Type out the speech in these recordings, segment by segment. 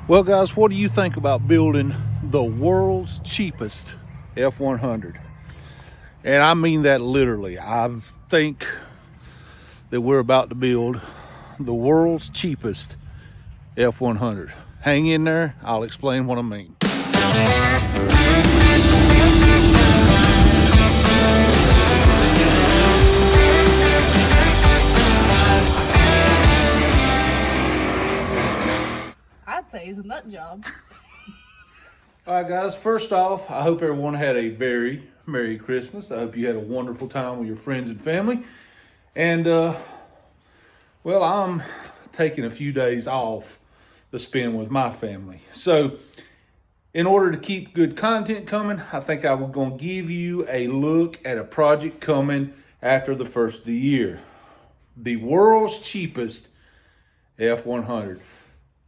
Well, guys, what do you think about building the world's cheapest F100? And I mean that literally. I think that we're about to build the world's cheapest F100. Hang in there, I'll explain what I mean. I'd say it's a nut job. All right, guys, first off, I hope everyone had a very Merry Christmas. I hope you had a wonderful time with your friends and family. And, well, I'm taking a few days off to spend with my family. So, in order to keep good content coming, I think I was going to give you a look at a project coming after the first of the year. The world's cheapest F100.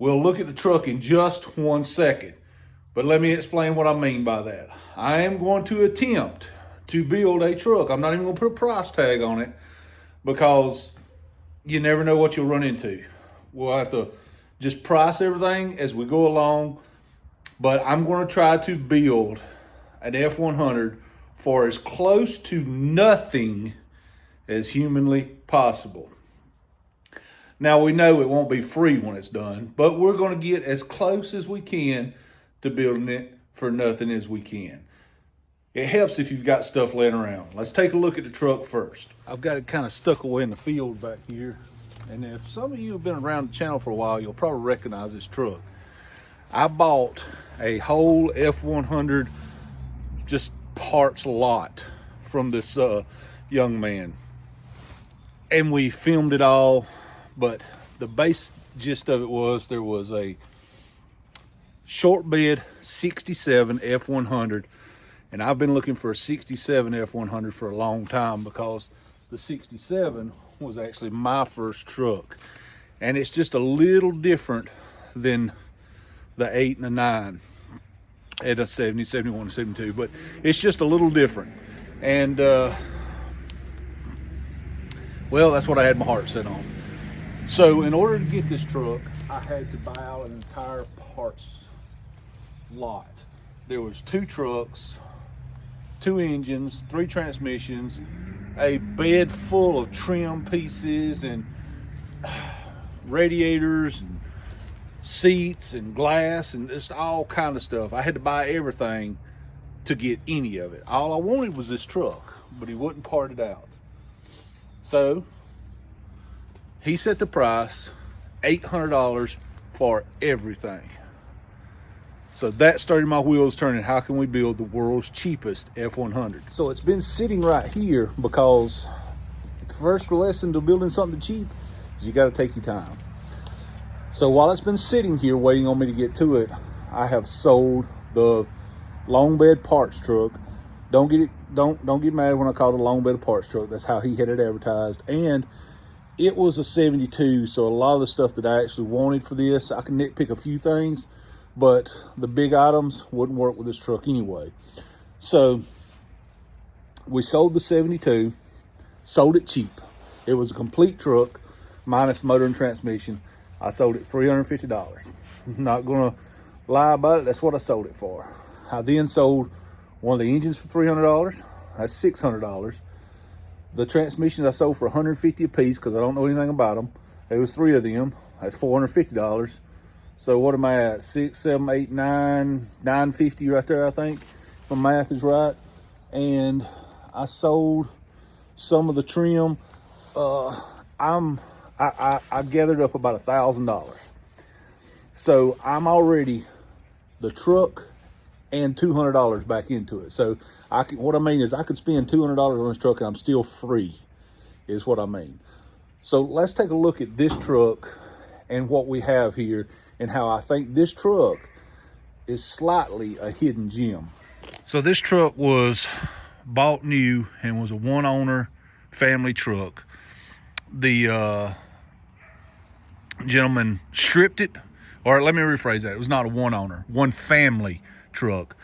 We'll look at the truck in just 1 second, but let me explain what I mean by that. I am going to attempt to build a truck. I'm not even going to put a price tag on it because you never know what you'll run into. We'll have to just price everything as we go along, but I'm going to try to build an F100 for as close to nothing as humanly possible. Now, we know it won't be free when it's done, but we're going to get as close as we can to building it for nothing as we can. It helps if you've got stuff laying around. Let's take a look at the truck first. I've got it kind of stuck away in the field back here. And if some of you have been around the channel for a while, you'll probably recognize this truck. I bought a whole F100 just parts lot from this young man. And we filmed it all. But the base gist of it was there was a short bed 67 F100, and I've been looking for a 67 F100 for a long time because the 67 was actually my first truck, and it's just a little different than the 8 and the 9 and a 70, 71, and 72, but it's just a little different. And well, that's what I had my heart set on. So in order to get this truck, I had to buy out an entire parts lot. There was 2 trucks, 2 engines, 3 transmissions, a bed full of trim pieces and radiators and seats and glass and just all kind of stuff. I had to buy everything to get any of it. All I wanted was this truck, but he wouldn't part it out. So he set the price, $800 for everything. So that started my wheels turning. How can we build the world's cheapest F100? So it's been sitting right here because the first lesson to building something cheap is you got to take your time. So while it's been sitting here waiting on me to get to it, I have sold the long bed parts truck. Don't get mad when I call it a long bed parts truck. That's how he had it advertised. And it was a 72, so a lot of the stuff that I actually wanted for this, I can nitpick a few things, but the big items wouldn't work with this truck anyway. So we sold the 72, sold it cheap. It was a complete truck, minus motor and transmission. I sold it $350. Not gonna lie about it, that's what I sold it for. I then sold one of the engines for $300, that's $600. The transmissions I sold for $150 a piece because I don't know anything about them. There was 3 of them. That's $450. So what am I at? 6, 7, 8, 9, $950 right there, I think. If my math is right. And I sold some of the trim. I gathered up about $1,000. So I'm already the truck and $200 back into it. So what I mean is I could spend $200 on this truck and I'm still free, is what I mean. So let's take a look at this truck and what we have here and how I think this truck is slightly a hidden gem. So this truck was bought new and was a one-owner family truck. The gentleman stripped it, or let me rephrase that. It was not a one-owner, one family truck.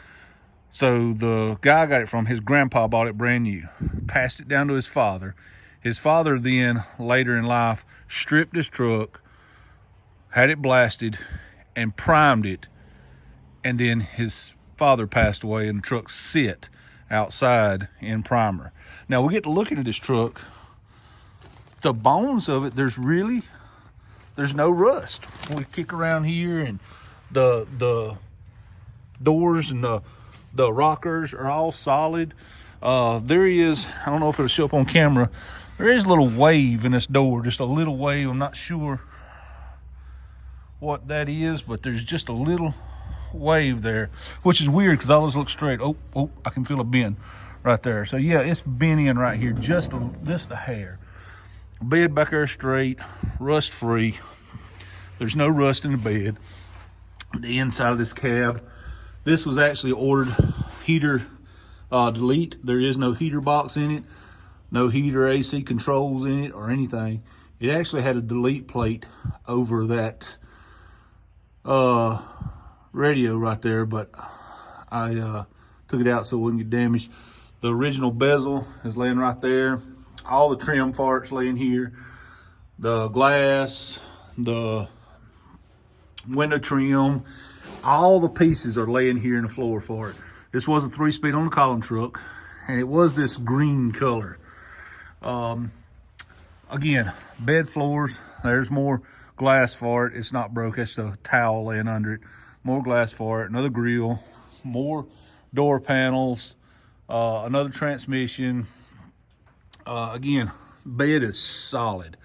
So the guy I got it from, his grandpa bought it brand new, passed it down to his father. His father then, later in life, stripped his truck, had it blasted, and primed it, and then his father passed away and the truck sit outside in primer. Now we get to looking at this truck. The bones of it, there's no rust. We kick around here, and the doors and the rockers are all solid. There is, I don't know if it'll show up on camera, there is a little wave in this door, just a little wave. I'm not sure what that is, but there's just a little wave there, which is weird because all this looks straight. Oh, I can feel a bend right there. So yeah, it's bent in right here, just a hair. Bed back there straight, rust free. There's no rust in the bed. The inside of this cab, this was actually ordered heater delete. There is no heater box in it, no heater AC controls in it or anything. It actually had a delete plate over that radio right there, but I took it out so it wouldn't get damaged. The original bezel is laying right there. All the trim parts laying here. The glass, the window trim, all the pieces are laying here in the floor for it. This was a 3-speed on the column truck, and it was this green color. Again, bed floors, there's more glass for it. It's not broke, that's the towel laying under it. More glass for it, another grill, more door panels, another transmission. Again, bed is solid.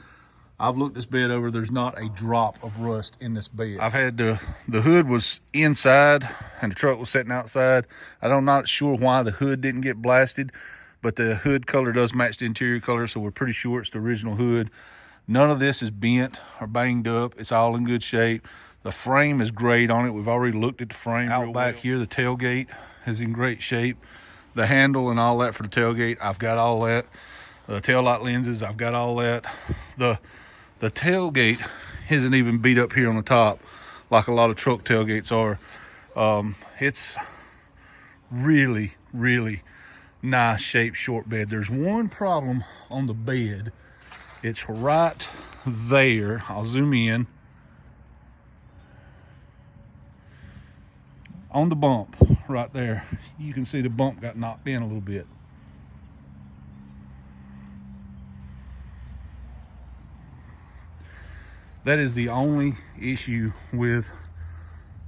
I've looked this bed over, there's not a drop of rust in this bed. I've had the hood was inside and the truck was sitting outside. I'm not sure why the hood didn't get blasted, but the hood color does match the interior color, so we're pretty sure it's the original hood. None of this is bent or banged up. It's all in good shape. The frame is great on it. We've already looked at the frame. Out back here, the tailgate is in great shape. The handle and all that for the tailgate, I've got all that. The tail light lenses, I've got all that. The tailgate isn't even beat up here on the top like a lot of truck tailgates are. It's really, really nice shaped short bed. There's one problem on the bed. It's right there. I'll zoom in. On the bump right there, you can see the bump got knocked in a little bit. That is the only issue with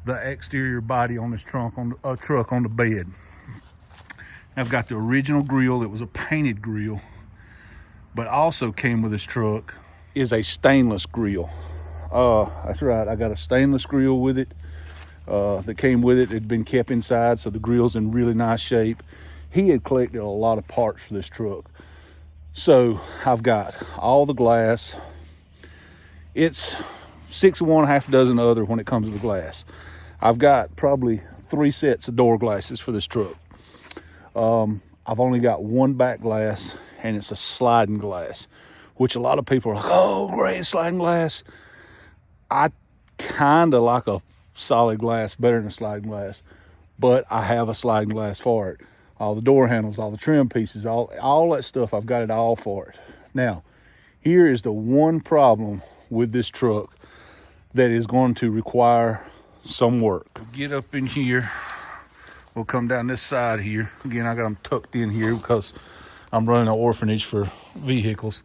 the exterior body on this truck on the bed. I've got the original grill. It was a painted grill, but also came with this truck is a stainless grill. That's right, I got a stainless grill with it that came with it. It had been kept inside, so the grill's in really nice shape. He had collected a lot of parts for this truck, so I've got all the glass. It's 6 of one, half a dozen of the other when it comes to the glass. I've got probably 3 sets of door glasses for this truck. I've only got one back glass, and it's a sliding glass, which a lot of people are like, oh, great, sliding glass. I kind of like a solid glass better than a sliding glass, but I have a sliding glass for it. All the door handles, all the trim pieces, all that stuff, I've got it all for it. Now, here is the one problem with this truck that is going to require some work. Get up in here. We'll come down this side here. Again, I got them tucked in here because I'm running an orphanage for vehicles.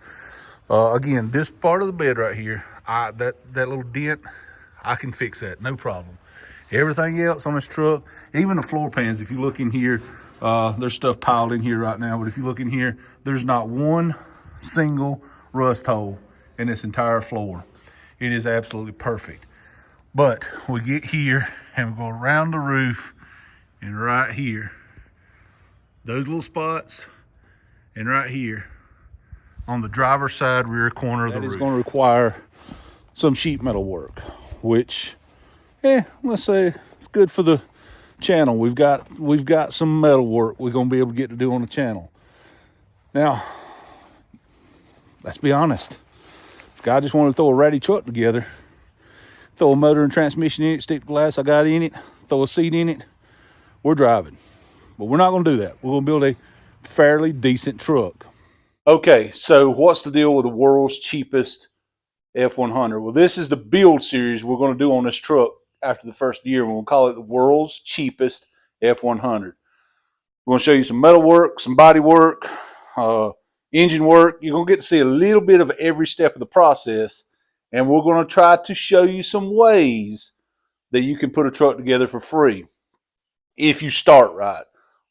Again, this part of the bed right here, that little dent, I can fix that, no problem. Everything else on this truck, even the floor pans, if you look in here, there's stuff piled in here right now, but if you look in here, there's not one single rust hole in this entire floor. It is absolutely perfect. But we get here and we go around the roof, and right here, those little spots, and right here on the driver's side rear corner of the roof. That is going to require some sheet metal work, which, let's say it's good for the channel. We've got some metal work we're going to be able to get to do on the channel. Now, let's be honest. If God just wanted to throw a ratty truck together, throw a motor and transmission in it, stick the glass I got in it, throw a seat in it, we're driving. But we're not going to do that. We're going to build a fairly decent truck. Okay, so what's the deal with the world's cheapest F100? Well, this is the build series we're going to do on this truck after the first year. We'll call it the world's cheapest F100. We're going to show you some metal work, some body work, engine work. You're going to get to see a little bit of every step of the process. And we're going to try to show you some ways that you can put a truck together for free if you start right.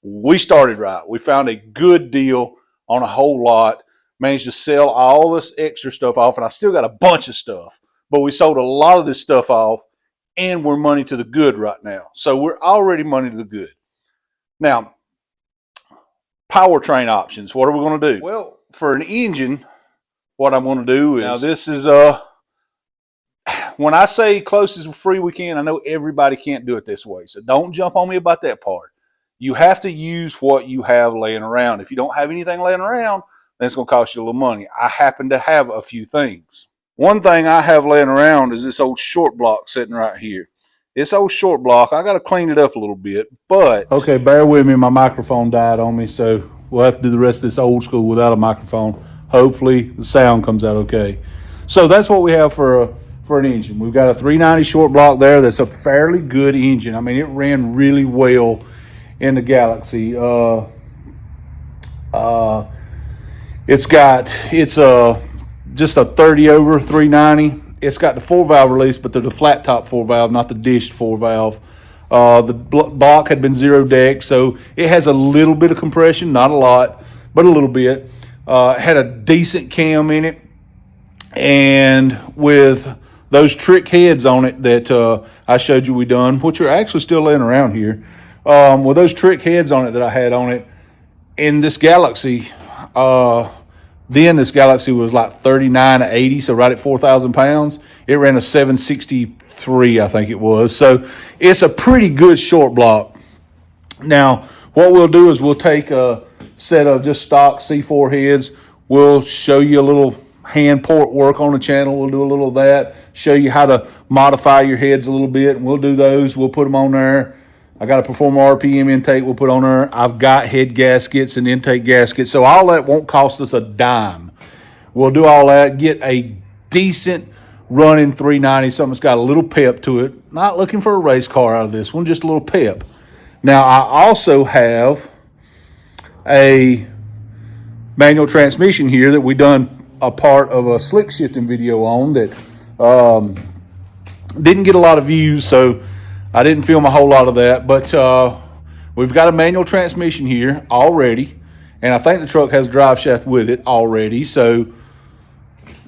We started right. We found a good deal on a whole lot, managed to sell all this extra stuff off, and I still got a bunch of stuff. But we sold a lot of this stuff off, and we're money to the good right now. So we're already money to the good. Now, powertrain options. What are we going to do? Well, for an engine, what I'm going to do is, now this is when I say close as free we can, I know everybody can't do it this way. So don't jump on me about that part. You have to use what you have laying around. If you don't have anything laying around, then it's going to cost you a little money. I happen to have a few things. One thing I have laying around is this old short block sitting right here. This old short block, I got to clean it up a little bit, but... Okay, bear with me. My microphone died on me, so we'll have to do the rest of this old school without a microphone. Hopefully, the sound comes out okay. So that's what we have for an engine. We've got a 390 short block there that's a fairly good engine. I mean, it ran really well in the Galaxy. It's just a 30 over 390. It's got the 4-valve release, but they're the flat top 4-valve, not the dished 4-valve. The block had been zero deck, so it has a little bit of compression, not a lot, but a little bit. Had a decent cam in it, and with those trick heads on it that I showed you we done, which are actually still laying around here, with those trick heads on it that I had on it, in this Galaxy, then this Galaxy was like 39 to 80, so right at 4,000 pounds. It ran a 763, I think it was. So it's a pretty good short block. Now, what we'll do is we'll take a set of just stock C4 heads. We'll show you a little hand port work on the channel. We'll do a little of that, show you how to modify your heads a little bit, and we'll do those. We'll put them on there. I got to perform RPM intake. We'll put on there. I've got head gaskets and intake gaskets, so all that won't cost us a dime. We'll do all that, get a decent running 390, something that's got a little pep to it. Not looking for a race car out of this one, just a little pep. Now, I also have a manual transmission here that we done a part of a slick shifting video on that didn't get a lot of views, so I didn't film a whole lot of that, but we've got a manual transmission here already, and I think the truck has a drive shaft with it already, so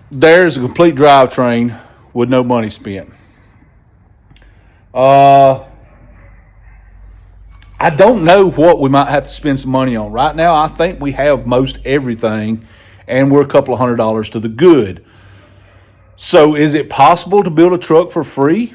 there's a complete drivetrain with no money spent. I don't know what we might have to spend some money on. Right now, I think we have most everything, and we're a couple of $100 to the good. So is it possible to build a truck for free?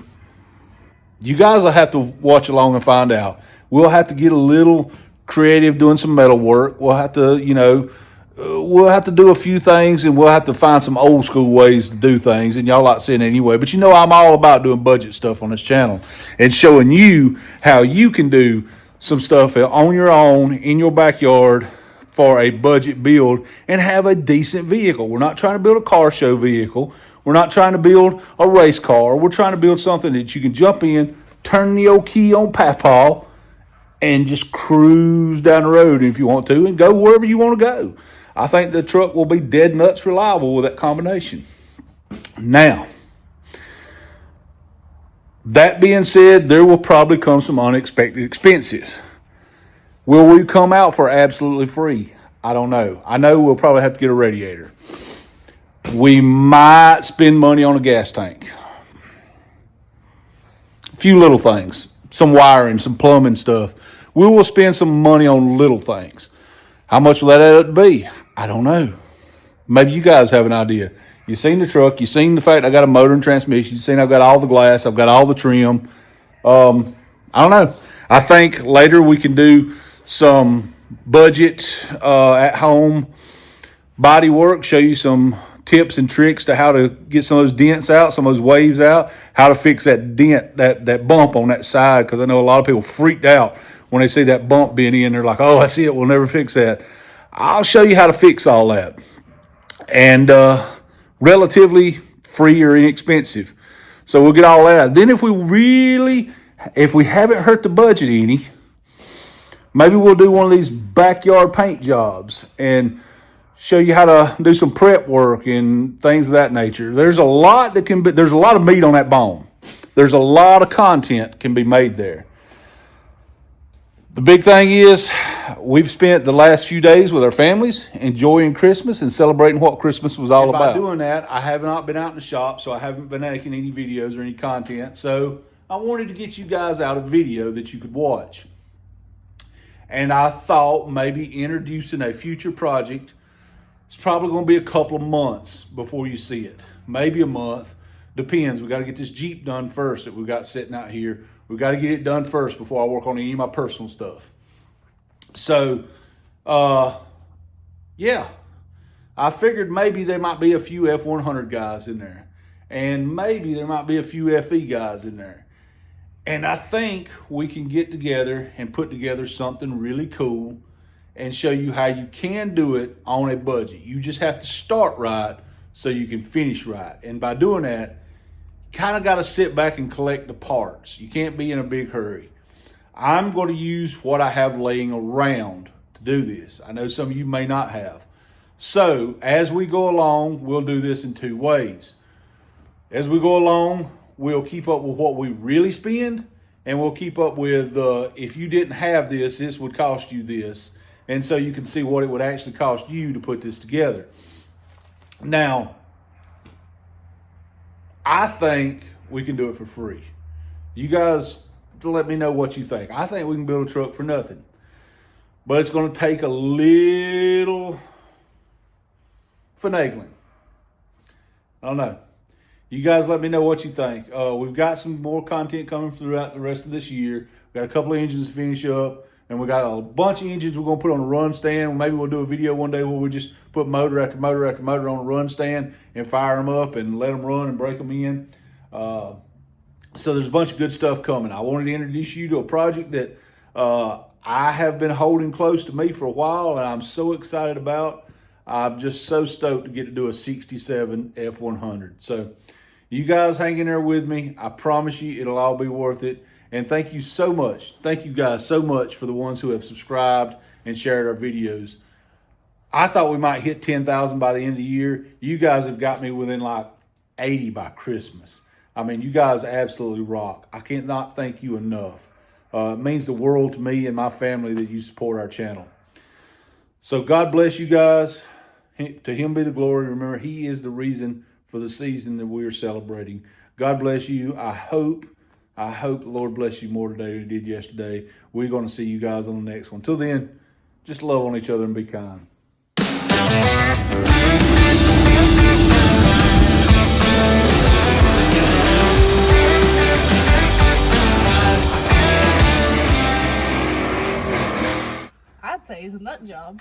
You guys will have to watch along and find out. We'll have to get a little creative doing some metal work. We'll have to, we'll have to do a few things, and we'll have to find some old school ways to do things, and y'all like seeing it anyway. But I'm all about doing budget stuff on this channel and showing you how you can do some stuff on your own in your backyard for a budget build and have a decent vehicle. We're not trying to build a car show vehicle. We're not trying to build a race car. We're trying to build something that you can jump in, turn the old key on Papaw, and just cruise down the road if you want to and go wherever you want to go. I think the truck will be dead nuts reliable with that combination. Now, that being said, there will probably come some unexpected expenses. Will we come out for absolutely free? I don't know. I know we'll probably have to get a radiator. We might spend money on a gas tank. A few little things. Some wiring, some plumbing stuff. We will spend some money on little things. How much will that add up to be? I don't know. Maybe you guys have an idea. You've seen the truck. You've seen the fact I got a motor and transmission. You've seen I've got all the glass. I've got all the trim. I don't know. I think later we can do some budget at home body work, show you some tips and tricks to how to get some of those dents out, some of those waves out, how to fix that dent, that bump on that side, because I know a lot of people freaked out when they see that bump being in. They're like, oh, I see it. We'll never fix that. I'll show you how to fix all that. And relatively free or inexpensive. So we'll get all that. Then if we haven't hurt the budget any, maybe we'll do one of these backyard paint jobs and show you how to do some prep work and things of that nature. There's a lot there's a lot of meat on that bone. There's a lot of content can be made there. The big thing is we've spent the last few days with our families enjoying Christmas and celebrating what Christmas was all about. By doing that, I have not been out in the shop, so I haven't been making any videos or any content. So I wanted to get you guys out a video that you could watch. And I thought maybe introducing a future project. It's probably going to be a couple of months before you see it. Maybe a month. Depends. We got to get this Jeep done first that we've got sitting out here. We got to get it done first before I work on any of my personal stuff. So, yeah. I figured maybe there might be a few F100 guys in there. And maybe there might be a few FE guys in there. And I think we can get together and put together something really cool and show you how you can do it on a budget. You just have to start right so you can finish right. And by doing that, you kind of got to sit back and collect the parts. You can't be in a big hurry. I'm going to use what I have laying around to do this. I know some of you may not have. So as we go along, we'll do this in two ways. As we go along, we'll keep up with what we really spend, and we'll keep up with if you didn't have this, this would cost you this. And so you can see what it would actually cost you to put this together. Now, I think we can do it for free. You guys let me know what you think. I think we can build a truck for nothing. But it's going to take a little finagling. I don't know. You guys let me know what you think. We've got some more content coming throughout the rest of this year. We've got a couple of engines to finish up. And we got a bunch of engines we're going to put on a run stand. Maybe we'll do a video one day where we just put motor after motor after motor on a run stand and fire them up and let them run and break them in. So there's a bunch of good stuff coming. I wanted to introduce you to a project that I have been holding close to me for a while, and I'm so excited about. I'm just so stoked to get to do a 67 F100. So you guys hang in there with me. I promise you it'll all be worth it. And thank you so much. Thank you guys so much for the ones who have subscribed and shared our videos. I thought we might hit 10,000 by the end of the year. You guys have got me within like 80 by Christmas. I mean, you guys absolutely rock. I cannot thank you enough. It means the world to me and my family that you support our channel. So God bless you guys. To him be the glory. Remember, he is the reason for the season that we are celebrating. God bless you. I hope the Lord bless you more today than he did yesterday. We're going to see you guys on the next one. Till then, just love on each other and be kind. I'd say it's a nut job.